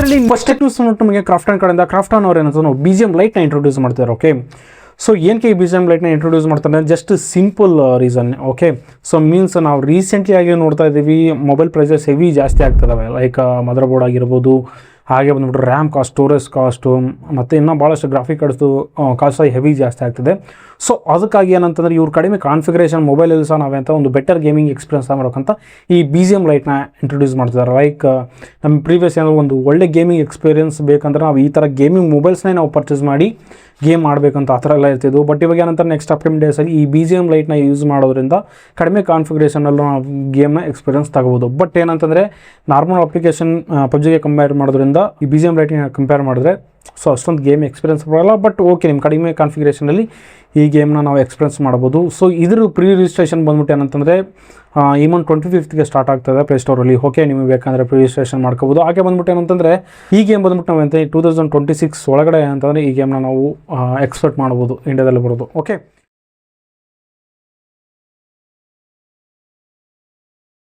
ಇದರಲ್ಲಿ first news ನಮಗೆ ಕ್ರಾಫ್ಟಾನ್ ಕಡೆಯಿಂದ ಕ್ರಾಫ್ಟಾನ್ ಅವ್ರು ಏನಂತ ನಾವು BGM ಲೈಟ್ನ ಇಂಟ್ರೊಡ್ಯೂಸ್ ಮಾಡ್ತಾರೆ. ಓಕೆ, ಸೊ ಏನಕ್ಕೆ ಈ BGM ಲೈಟ್ನ ಇಂಟ್ರೊಡ್ಯೂಸ್ ಮಾಡ್ತಾರೆ just simple reason. Okay, so means ನಾವು ರೀಸೆಂಟ್ಲಿ ಆಗಿ ನೋಡ್ತಾ ಇದ್ದೀವಿ ಮೊಬೈಲ್ ಪ್ರೈಸಸ್ ಹೆವಿ ಜಾಸ್ತಿ ಆಗ್ತದವೆ. ಲೈಕ್ ಮದರ್ ಬೋರ್ಡ್ ಆಗಿರ್ಬೋದು, ಹಾಗೆ ಬಂದ್ಬಿಟ್ಟು ರ್ಯಾಮ್ ಕಾಸ್ಟ್, ಸ್ಟೋರೇಜ್ ಕಾಸ್ಟು, ಮತ್ತು ಇನ್ನೂ ಭಾಳಷ್ಟು ಗ್ರಾಫಿಕ್ ಕಾರ್ಡ್ಸು ಕಾಸ್ಟ್ ಹೆವಿ ಜಾಸ್ತಿ ಆಗ್ತದೆ. ಸೊ ಅದಕ್ಕಾಗಿ ಏನಂತಂದರೆ ಇವ್ರು ಕಡಿಮೆ ಕಾನ್ಫಿಗರೇಷನ್ ಮೊಬೈಲಲ್ಲಿ ಸಹ ನಾವೇ ಅಂತ ಒಂದು ಬೆಟರ್ ಗೇಮಿಂಗ್ ಎಕ್ಸ್ಪೀರಿಯನ್ಸ್ ಮಾಡೋಕ್ಕಂತ ಈ BGM ಲೈಟ್ನ ಇಂಟ್ರೊಡ್ಯೂಸ್ ಮಾಡ್ತಿದ್ದಾರೆ. ಲೈಕ್ ನಮ್ಮ ಪ್ರೀವಿಯಸ್ ಏನಾದರೂ ಒಂದು ಒಳ್ಳೆ ಗೇಮಿಂಗ್ ಎಕ್ಸ್ಪೀರಿಯನ್ಸ್ ಬೇಕಂದ್ರೆ ನಾವು ಈ ಥರ ಗೇಮಿಂಗ್ ಮೊಬೈಲ್ಸ್ನೇ ನಾವು ಪರ್ಚೇಸ್ ಮಾಡಿ ಗೇಮ್ ಮಾಡಬೇಕಂತ ಆ ಥರ ಎಲ್ಲ ಇರ್ತಿದ್ವು. ಬಟ್ ಇವಾಗ ಏನಂತಾರೆ ನೆಕ್ಸ್ಟ್ ಅಪ್ಕಮಿಂಗ್ ಡೇಸಲ್ಲಿ ಈ BGM ಲೈಟ್ನ ಯೂಸ್ ಮಾಡೋದ್ರಿಂದ ಕಡಿಮೆ ಕಾನ್ಫಿಗರೇಷನಲ್ಲೂ ನಾವು ಗೇಮ್ನ ಎಕ್ಸ್ಪೀರಿಯನ್ಸ್ ತಗೋಬೋದು. ಬಟ್ ಏನಂತಂದರೆ ನಾರ್ಮಲ್ ಅಪ್ಲಿಕೇಶನ್ PUBGಗೆ ಕಂಪೇರ್ ಮಾಡೋದ್ರಿಂದ ಈ BGM ಲೈಟ್ನ ಕಂಪೇರ್ ಮಾಡಿದ್ರೆ ಸೊ ಅಷ್ಟೊಂದು ಗೇಮ್ ಎಕ್ಸ್ಪೀರಿಯನ್ಸ್ ಬರೋಲ್ಲ. ಬಟ್ ಓಕೆ, ನಿಮ್ಮ ಕಡಿಮೆ ಕಾನ್ಫಿಗರೇಷನಲ್ಲಿ ಈ ಗೇಮ್ನ ನಾವು ಎಕ್ಸ್ಪೀರಿಯನ್ಸ್ ಮಾಡ್ಬೋದು. ಸೊ ಇದ್ರ ಪ್ರೀ ರಿಜಿಸ್ಟ್ರೇಷನ್ ಬಂದ್ಬಿಟ್ಟು ಏನಂತಂದರೆ ಈ ಮಂತ್ 25th ಸ್ಟಾರ್ಟ್ ಆಗ್ತದೆ ಪ್ಲೇಸ್ಟೋರಲ್ಲಿ. ಓಕೆ, ನಿಮಗೆ ಬೇಕಂದರೆ ಪ್ರೀ ರಿಜಿಸ್ಟ್ರೇಷನ್ ಮಾಡ್ಕೋಬೋದು. ಹಾಗೆ ಬಂದ್ಬಿಟ್ಟು ಏನಂತಂದರೆ ಈ ಗೇಮ್ ಬಂದ್ಬಿಟ್ಟು ನಾವು ಎಂತ 2026 ಒಳಗಡೆ ಅಂತಂದರೆ ಈ ಗೇಮ್ನ ನಾವು ಎಕ್ಸ್ಪೆಕ್ಟ್ ಮಾಡ್ಬೋದು ಇಂಡಿಯಾದಲ್ಲಿ ಬರೋದು. ಓಕೆ.